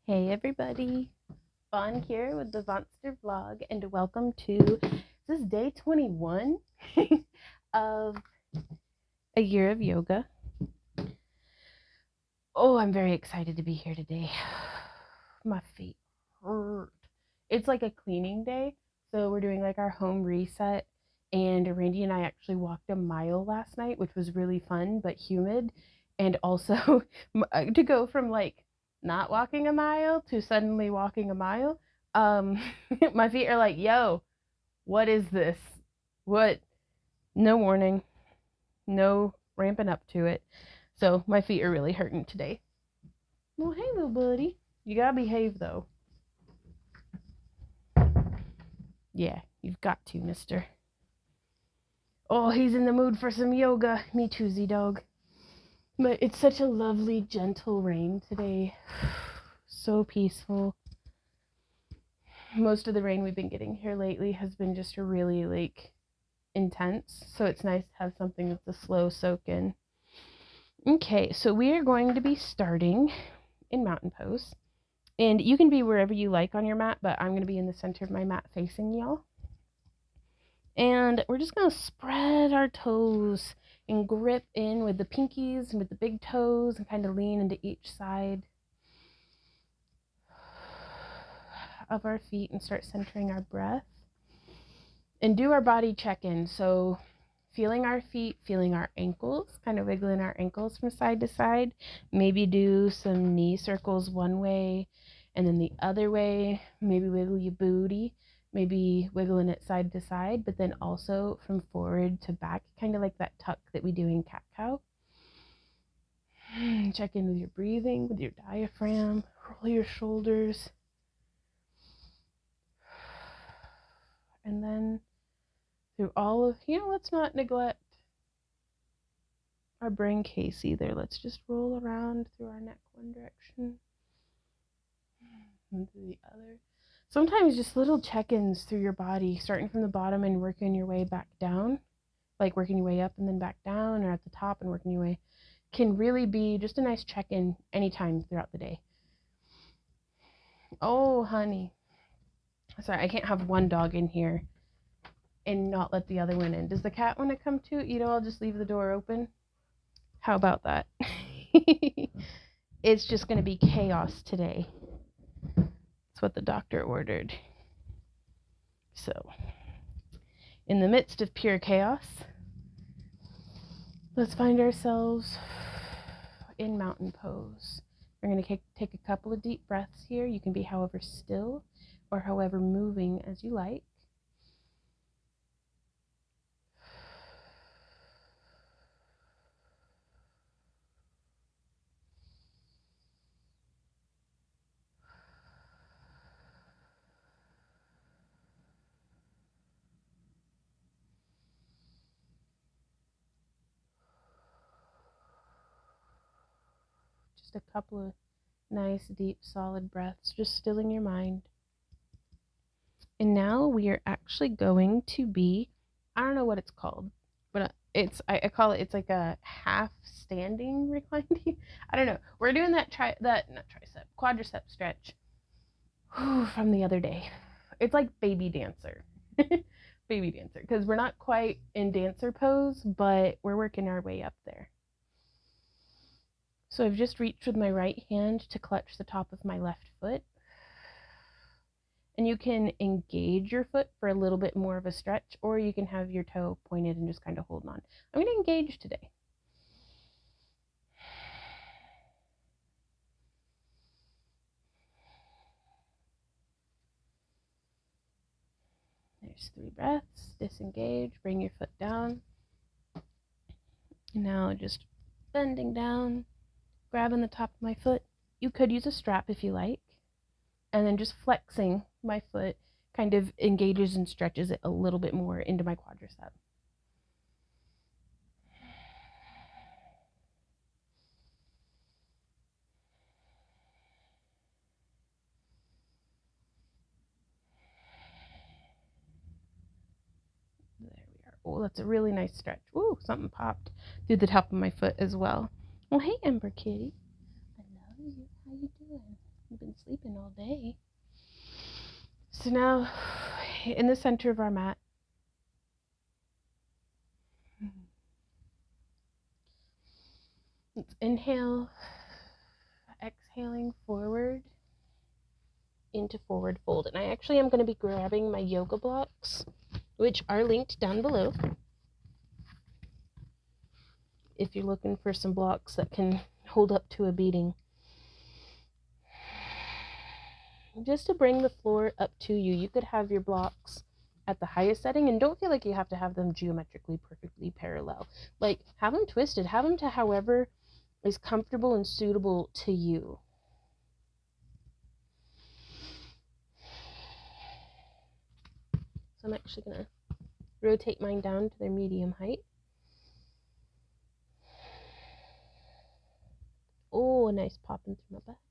Hey everybody, Vaughn here with the Vonster vlog, and welcome to this day 21 of a year of yoga. Oh, I'm very excited to be here today. My feet hurt. It's like a cleaning day, so we're doing like our home reset, and Randy and I actually walked a mile last night, which was really fun but humid, and also to go from like not walking a mile to suddenly walking a mile. um my feet are like, yo, what is this? What? No warning, no ramping up to it, so my feet are really hurting today. Well, hey little buddy, you gotta behave though. Yeah, you've got to, mister. Oh, he's in the mood for some yoga. Me too, Z-Dog. But it's such a lovely, gentle rain today. So peaceful. Most of the rain we've been getting here lately has been just really, like, intense. So it's nice to have something that's a slow soak in. Okay, so we are going to be starting in mountain pose. And you can be wherever you like on your mat, but I'm going to be in the center of my mat facing y'all. And we're just going to spread our toes and grip in with the pinkies and with the big toes and kind of lean into each side of our feet and start centering our breath. And do our body check-in. So feeling our feet, feeling our ankles, kind of wiggling our ankles from side to side. Maybe do some knee circles one way and then the other way. Maybe wiggle your booty. Maybe wiggling it side to side, but then also from forward to back, kind of like that tuck that we do in cat-cow. Check in with your breathing, with your diaphragm. Roll your shoulders. And then through all of, let's not neglect our brain case either. Let's just roll around through our neck one direction and through the other. Sometimes just little check-ins through your body, starting from the bottom and working your way back down, like working your way up and then back down, or at the top and working your way, can really be just a nice check-in anytime throughout the day. Oh, honey. Sorry, I can't have one dog in here and not let the other one in. Does the cat want to come too? I'll just leave the door open. How about that? It's just going to be chaos today. That's what the doctor ordered. So, in the midst of pure chaos, let's find ourselves in mountain pose. We're going to take a couple of deep breaths here. You can be however still or however moving as you like. Just a couple of nice, deep, solid breaths, just stilling your mind. And now we are actually going to be, I don't know what it's called, but I call it, it's like a half standing reclining. I don't know. We're doing that quadricep stretch from the other day. It's like baby dancer. Baby dancer, because we're not quite in dancer pose, but we're working our way up there. So I've just reached with my right hand to clutch the top of my left foot. And you can engage your foot for a little bit more of a stretch, or you can have your toe pointed and just kind of holding on. I'm going to engage today. There's 3 breaths. Disengage, bring your foot down. And now just bending down, grabbing the top of my foot. You could use a strap if you like. And then just flexing my foot kind of engages and stretches it a little bit more into my quadricep. There we are. Oh, that's a really nice stretch. Ooh, something popped through the top of my foot as well. Well, hey, Ember Kitty. I love you. How you doing? You've been sleeping all day. So now, in the center of our mat, let's inhale, exhaling forward into forward fold. And I actually am going to be grabbing my yoga blocks, which are linked down below, if you're looking for some blocks that can hold up to a beating. Just to bring the floor up to you. You could have your blocks at the highest setting, and don't feel like you have to have them geometrically perfectly parallel. Like, have them twisted, have them to however is comfortable and suitable to you. So I'm actually going to rotate mine down to their medium height. Oh, a nice popping through my back.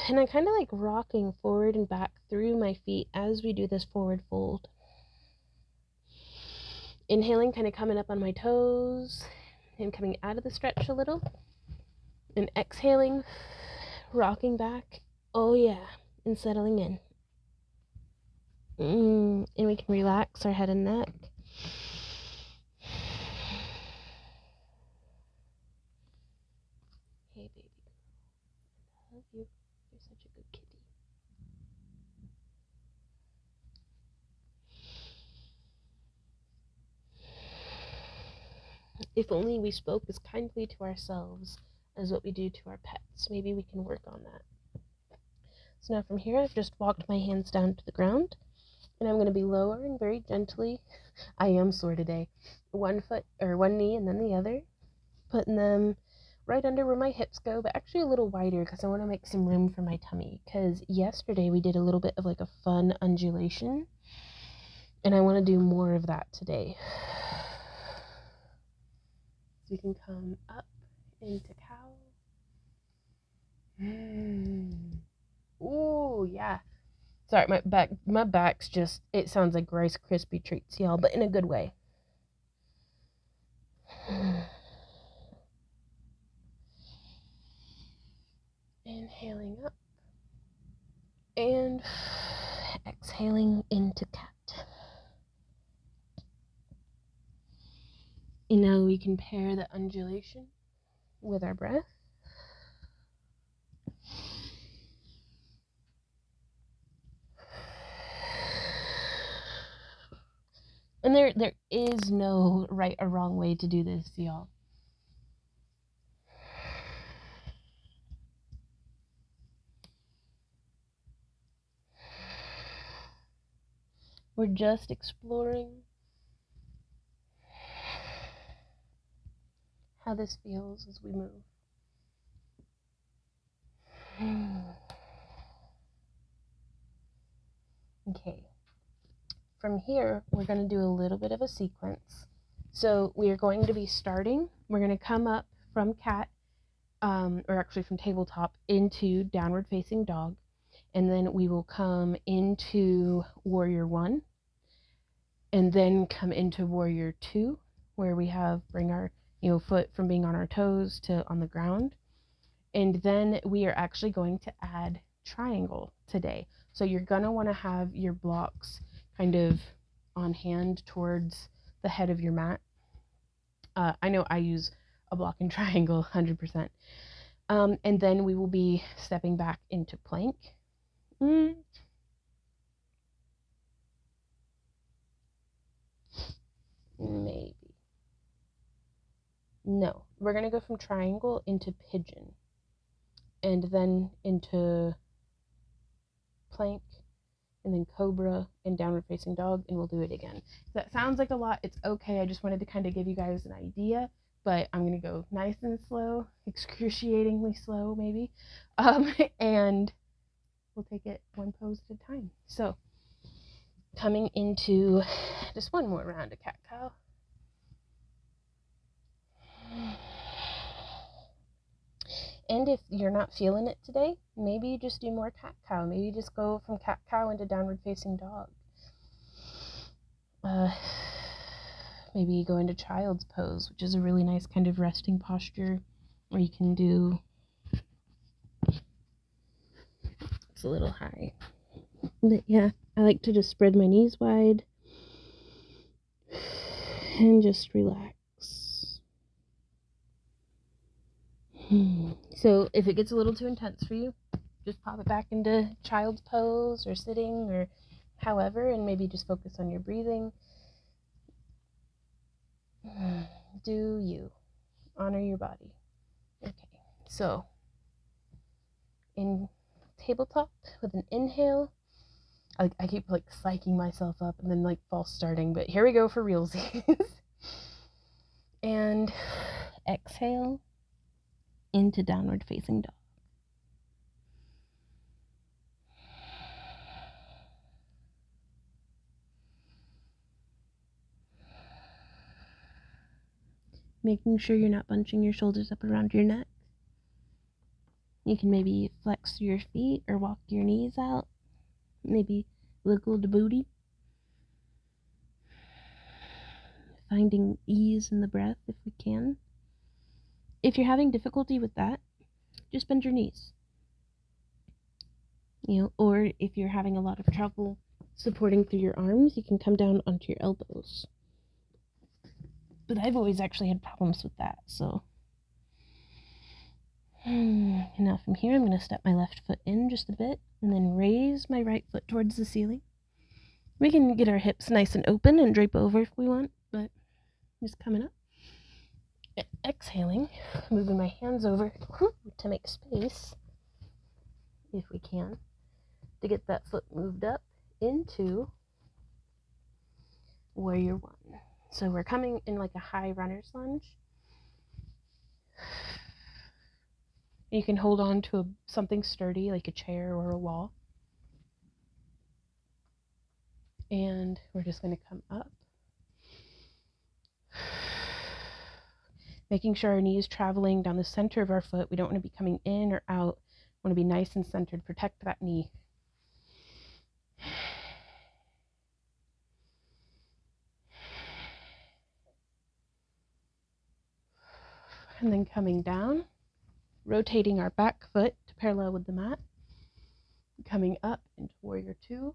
And I'm kind of like rocking forward and back through my feet as we do this forward fold. Inhaling, kind of coming up on my toes and coming out of the stretch a little. And exhaling, rocking back. Oh yeah, and settling in. And we can relax our head and neck. Hey baby girl, I love you. You're such a good kitty. If only we spoke as kindly to ourselves as what we do to our pets. Maybe we can work on that. So now from here, I've just walked my hands down to the ground, and I'm going to be lowering very gently. I am sore today. One foot or one knee and then the other, putting them right under where my hips go, but actually a little wider because I want to make some room for my tummy. Because yesterday we did a little bit of like a fun undulation, and I want to do more of that today. So you can come up into cow. Ooh, yeah. Sorry, my back's just, it sounds like Rice Krispie treats, y'all, but in a good way. Inhaling up and exhaling into cat. And now we can pair the undulation with our breath. And there is no right or wrong way to do this, y'all. We're just exploring how this feels as we move. Okay. From here, we're going to do a little bit of a sequence. So we are going to be starting, we're going to come up from cat, or actually from tabletop, into downward facing dog. And then we will come into warrior 1. And then come into warrior 2, where we bring our foot from being on our toes to on the ground. And then we are actually going to add triangle today. So you're going to want to have your blocks kind of on hand towards the head of your mat. I know I use a block in triangle 100%. And then we will be stepping back into plank. Maybe. No, we're going to go from triangle into pigeon. And then into plank, and then cobra, and downward facing dog, and we'll do it again. If that sounds like a lot, it's okay. I just wanted to kind of give you guys an idea, but I'm going to go nice and slow, excruciatingly slow maybe, and we'll take it one pose at a time. So coming into just one more round of cat-cow. And if you're not feeling it today, maybe you just do more cat-cow. Maybe you just go from cat-cow into downward-facing dog. Maybe you go into child's pose, which is a really nice kind of resting posture, where you can do a little high. But yeah, I like to just spread my knees wide and just relax. So if it gets a little too intense for you, just pop it back into child's pose or sitting or however, and maybe just focus on your breathing. Do you. Honor your body. Okay, so in tabletop with an inhale, I keep like psyching myself up and then like false starting, but here we go for realsies. And exhale into downward facing dog. Making sure you're not bunching your shoulders up around your neck. You can maybe flex your feet or walk your knees out. Maybe wiggle the booty. Finding ease in the breath if we can. If you're having difficulty with that, just bend your knees. Or if you're having a lot of trouble supporting through your arms, you can come down onto your elbows. But I've always actually had problems with that, so. Now from here, I'm going to step my left foot in just a bit and then raise my right foot towards the ceiling. We can get our hips nice and open and drape over if we want, but just coming up. Exhaling, moving my hands over to make space, if we can, to get that foot moved up into warrior one. So we're coming in like a high runner's lunge. You can hold on to something sturdy like a chair or a wall. And we're just going to come up. Making sure our knee is traveling down the center of our foot. We don't want to be coming in or out. We want to be nice and centered. Protect that knee. And then coming down, rotating our back foot to parallel with the mat. Coming up into warrior two.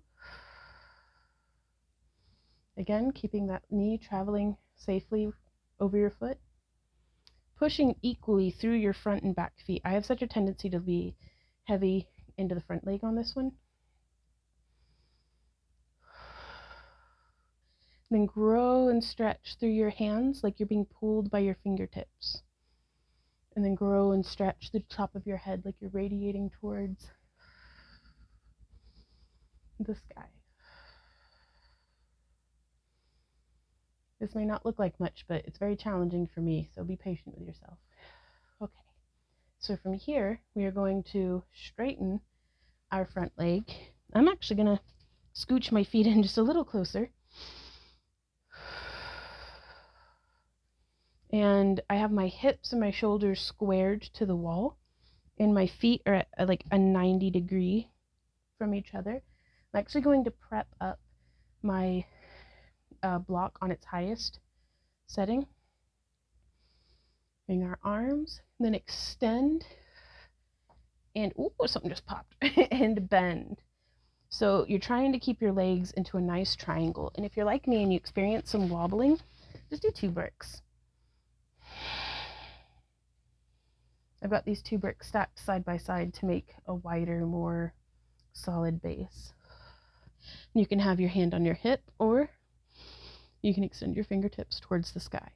Again, keeping that knee traveling safely over your foot. Pushing equally through your front and back feet. I have such a tendency to be heavy into the front leg on this one. Then grow and stretch through your hands like you're being pulled by your fingertips. And then grow and stretch the top of your head like you're radiating towards the sky. This may not look like much, but it's very challenging for me, so be patient with yourself. Okay, so from here, we are going to straighten our front leg. I'm actually going to scooch my feet in just a little closer. And I have my hips and my shoulders squared to the wall, and my feet are at like a 90 degree from each other. I'm actually going to prep up my block on its highest setting. Bring our arms, then extend, and ooh, something just popped, and bend. So you're trying to keep your legs into a nice triangle. And if you're like me and you experience some wobbling, just do 2 bricks. I've got these 2 bricks stacked side by side to make a wider, more solid base. You can have your hand on your hip, or you can extend your fingertips towards the sky.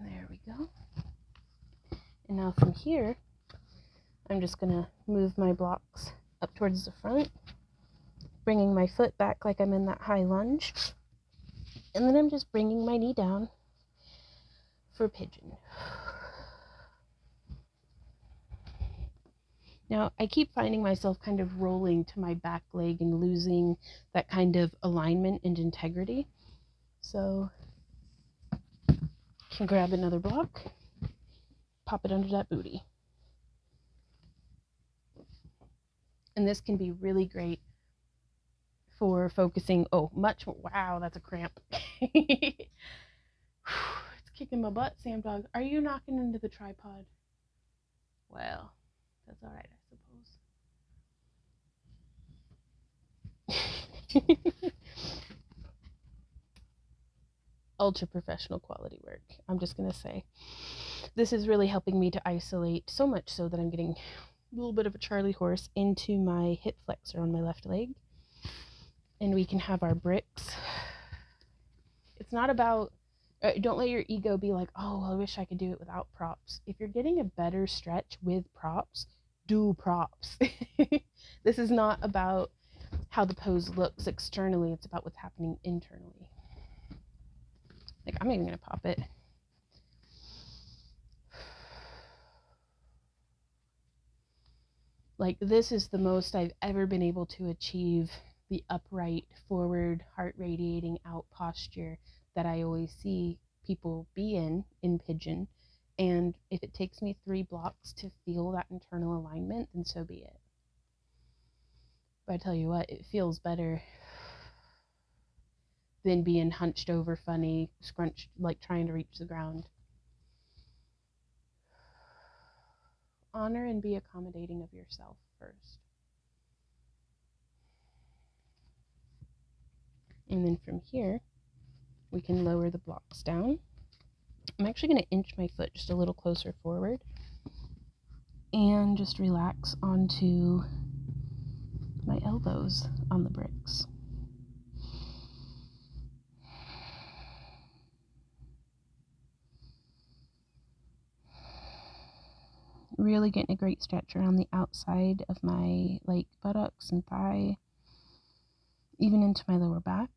There we go. And now from here, I'm just going to move my blocks up towards the front, bringing my foot back like I'm in that high lunge. And then I'm just bringing my knee down for pigeon. Now, I keep finding myself kind of rolling to my back leg and losing that kind of alignment and integrity. So, you can grab another block, pop it under that booty. And this can be really great for focusing. Oh, much more. Wow, that's a cramp. It's Kicking my butt, Sam Dog. Are you knocking into the tripod? Well, that's all right, I suppose. Ultra professional quality work. I'm just going to say. This is really helping me to isolate, so much so that I'm getting a little bit of a Charlie horse into my hip flexor on my left leg. And we can have our bricks. It's not about, don't let your ego be like, oh, I wish I could do it without props. If you're getting a better stretch with props, do props. This is not about how the pose looks externally. It's about what's happening internally. Like, I'm even going to pop it. Like, this is the most I've ever been able to achieve the upright, forward, heart radiating out posture that I always see people be in Pigeon. And if it takes me 3 blocks to feel that internal alignment, then so be it. But I tell you what, it feels better than being hunched over funny, scrunched, like trying to reach the ground. Honor and be accommodating of yourself first. And then from here, we can lower the blocks down. I'm actually going to inch my foot just a little closer forward and just relax onto my elbows on the bricks. Really getting a great stretch around the outside of my like buttocks and thigh, even into my lower back.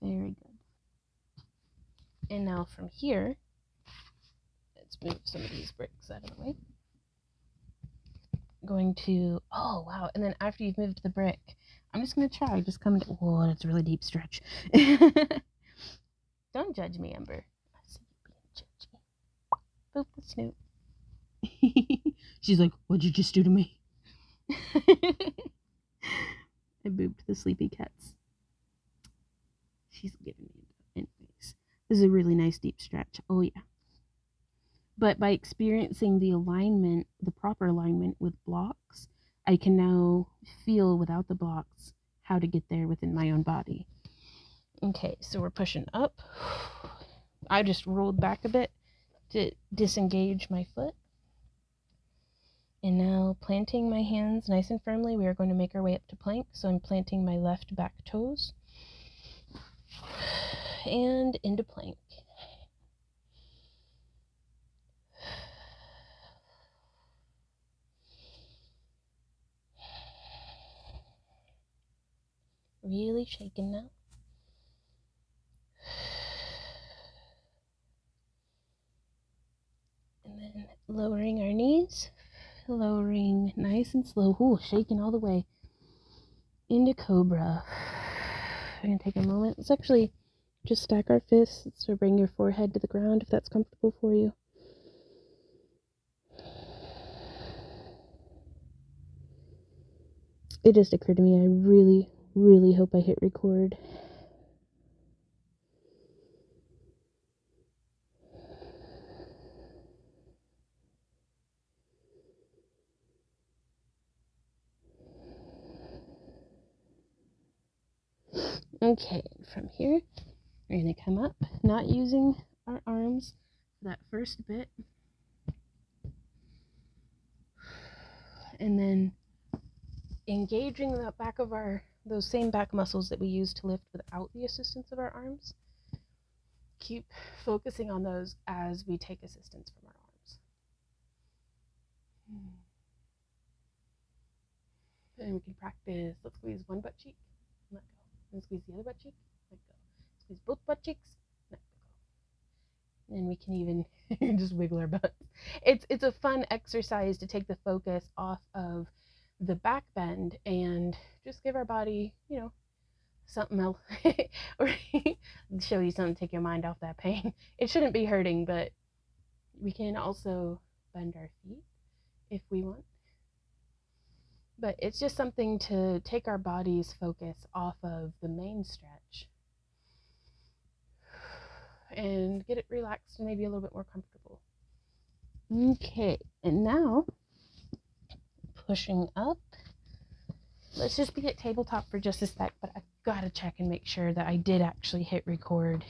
Very good. And now from here, let's move some of these bricks out of the way. Going to, oh wow, and then after you've moved the brick, I'm just going to try, just come to, whoa, that's a really deep stretch. Don't judge me, Ember. I see you being judgy. Boop the snoot. She's like, what'd you just do to me? I booped the sleepy cats. She's giving me a anyways. This is a really nice deep stretch. Oh yeah. But by experiencing the alignment, the proper alignment with blocks, I can now feel without the blocks how to get there within my own body. Okay, so we're pushing up. I just rolled back a bit to disengage my foot. And now planting my hands nice and firmly, we are going to make our way up to plank. So I'm planting my left back toes and into plank. Really shaking now. And then lowering our knees, lowering nice and slow. Ooh, shaking all the way into cobra. We're going to take a moment. Let's actually just stack our fists. So bring your forehead to the ground if that's comfortable for you. It just occurred to me, I really hope I hit record. Okay, from here, we're going to come up, not using our arms for that first bit. And then engaging the back of those same back muscles that we use to lift without the assistance of our arms. Keep focusing on those as we take assistance from our arms. And we can practice, let's squeeze one butt cheek, let go. And squeeze the other butt cheek, let go. Squeeze both butt cheeks, let go. And we can even just wiggle our butts. It's a fun exercise to take the focus off of the back bend and just give our body, something else, or show you something to take your mind off that pain. It shouldn't be hurting, but We can also bend our feet if we want. But it's just something to take our body's focus off of the main stretch and get it relaxed and maybe a little bit more comfortable. Okay, and now pushing up. Let's just be at tabletop for just a sec, but I've got to check and make sure that I did actually hit record.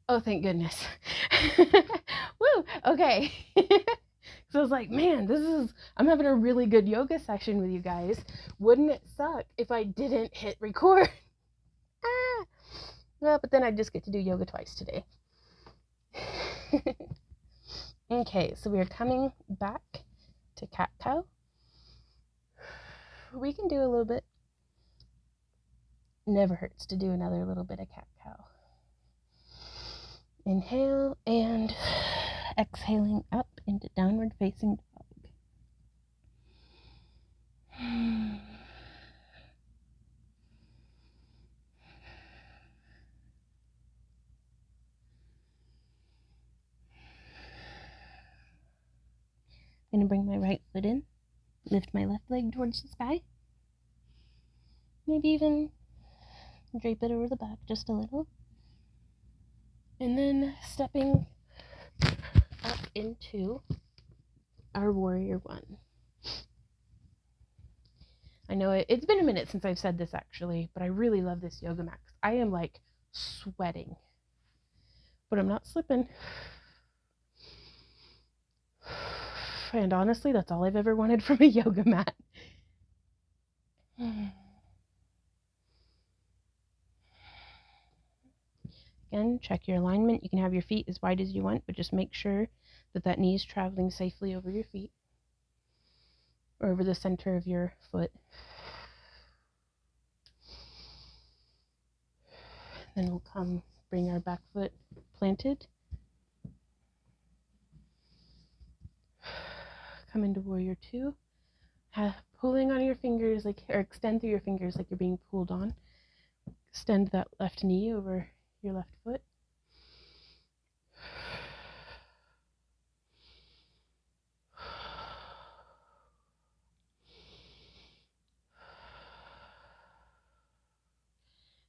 Oh, thank goodness. Woo, okay. So I was like, man, I'm having a really good yoga session with you guys. Wouldn't it suck if I didn't hit record? Well, but then I just get to do yoga twice today. Okay, so we are coming back to cat-cow. We can do a little bit. Never hurts to do another little bit of cat-cow. Inhale and exhaling up into downward facing dog. I'm going to bring my right foot in, lift my left leg towards the sky. Maybe even drape it over the back just a little. And then stepping up into our warrior one. I know it's been a minute since I've said this actually, but I really love this yoga mat. I am like sweating, but I'm not slipping. And honestly, that's all I've ever wanted from a yoga mat. Again, check your alignment. You can have your feet as wide as you want, but just make sure that that knee is traveling safely over your feet or over the center of your foot. Then we'll bring our back foot planted. Come into warrior two. Pulling on your fingers, or extend through your fingers like you're being pulled on. Extend that left knee over your left foot.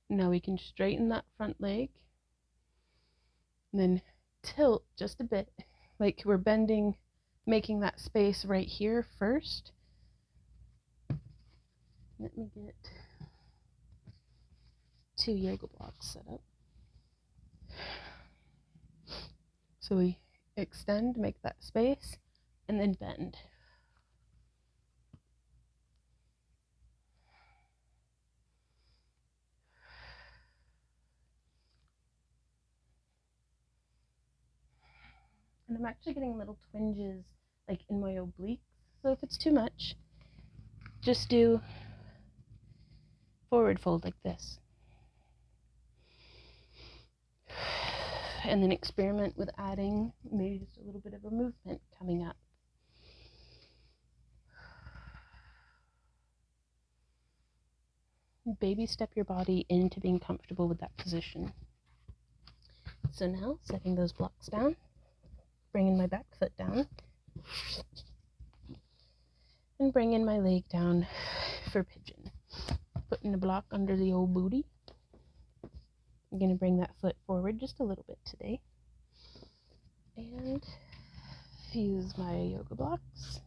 Now we can straighten that front leg and then tilt just a bit, like we're bending, making that space right here first. Let me get 2 yoga blocks set up. So we extend, make that space, and then bend. And I'm actually getting little twinges like in my obliques. So if it's too much, just do forward fold like this. And then experiment with adding maybe just a little bit of a movement coming up. Baby step your body into being comfortable with that position. So now, setting those blocks down, bringing my back foot down, and bringing my leg down for pigeon. Putting the block under the old booty. I'm going to bring that foot forward just a little bit today. And fuse my yoga blocks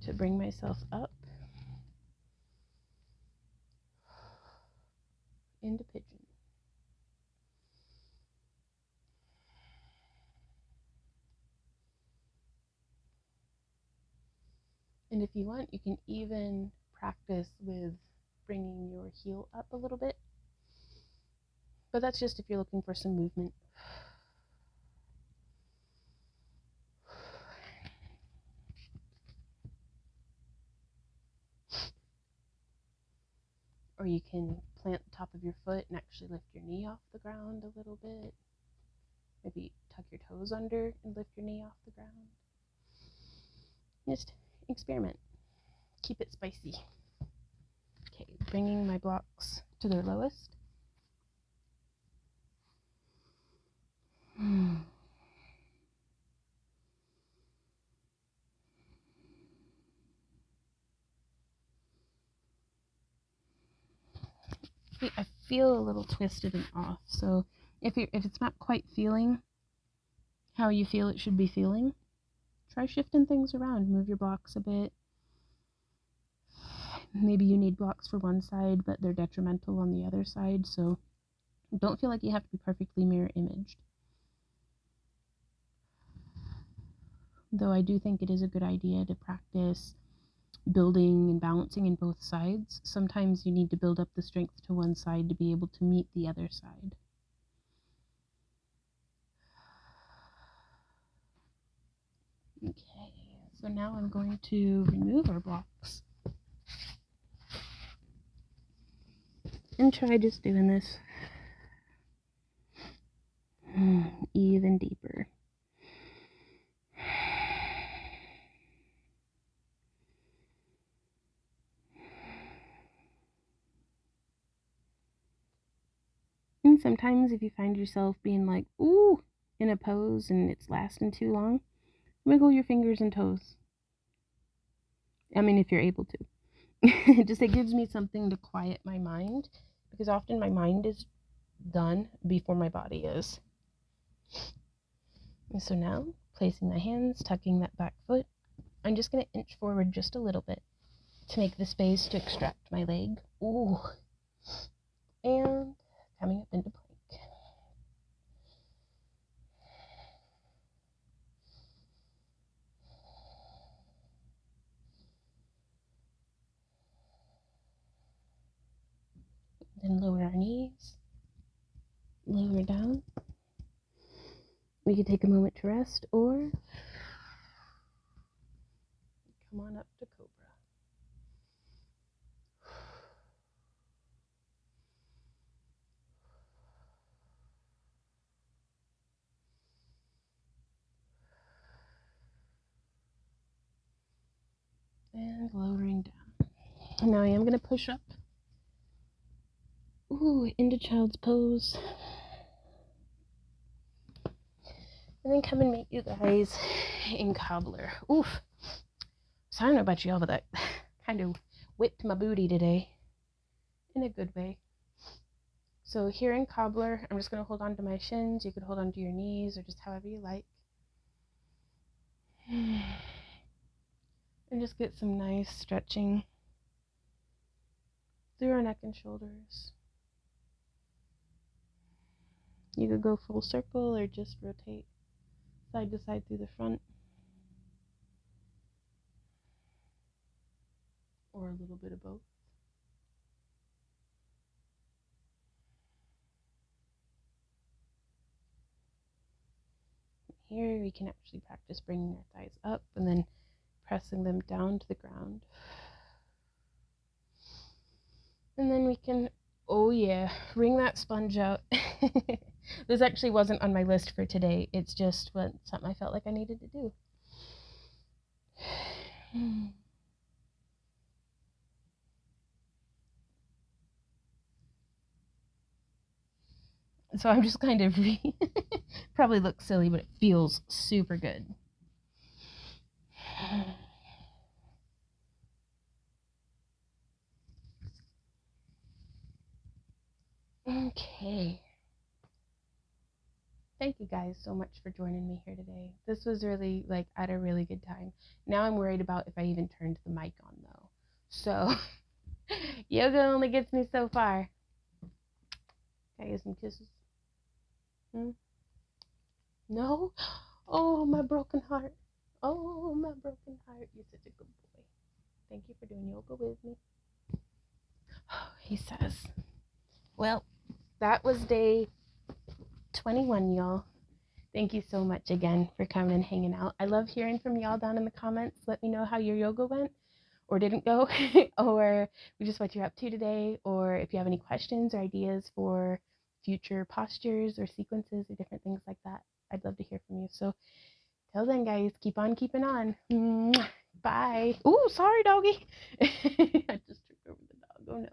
to bring myself up into pigeon. And if you want, you can even practice with bringing your heel up a little bit. But that's just if you're looking for some movement. Or you can plant the top of your foot and actually lift your knee off the ground a little bit. Maybe tuck your toes under and lift your knee off the ground. Just experiment. Keep it spicy. Okay, bringing my blocks to their lowest. I feel a little twisted and off. So if it's not quite feeling how you feel it should be feeling, try shifting things around. Move your blocks a bit. Maybe you need blocks for one side, but they're detrimental on the other side. So don't feel like you have to be perfectly mirror imaged. Though I do think it is a good idea to practice building and balancing in both sides. Sometimes you need to build up the strength to one side to be able to meet the other side. Okay, so now I'm going to remove our blocks and try just doing this even deeper. And sometimes if you find yourself being like, ooh, in a pose and it's lasting too long, wiggle your fingers and toes. I mean, if you're able to. It gives me something to quiet my mind, because often my mind is done before my body is. And so now, placing my hands, tucking that back foot, I'm just going to inch forward just a little bit to make the space to extract my leg. Ooh. And coming up into plank. Then lower our knees, lower down. We can take a moment to rest, or come on up to cobra. And lowering down. And now I am going to push up. Ooh, into child's pose. And then come and meet you guys in cobbler. Oof. So I don't know about y'all, but that kind of whipped my booty today. In a good way. So here in cobbler, I'm just going to hold on to my shins. You could hold on to your knees or just however you like. And just get some nice stretching through our neck and shoulders. You could go full circle or just rotate side to side through the front. Or a little bit of both. Here we can actually practice bringing our thighs up and then pressing them down to the ground. And then we can, oh yeah, wring that sponge out. This actually wasn't on my list for today. It's just something I felt like I needed to do. So I'm just kind of probably looks silly, but it feels super good. Okay. Thank you guys so much for joining me here today. This was really, I had a really good time. Now I'm worried about if I even turned the mic on, though. So, yoga only gets me so far. Can I get some kisses? No? Oh, my broken heart. Oh, my broken heart. You're such a good boy. Thank you for doing yoga with me. He says. Well, that was day 21, y'all. Thank you so much again for coming and hanging out. I love hearing from y'all down in the comments. Let me know how your yoga went or didn't go, or just what you're up to today, or if you have any questions or ideas for future postures or sequences or different things like that. I'd love to hear from you. So till then, guys, keep on keeping on. Bye. Ooh, sorry, doggy. I just tripped over the dog. Oh no.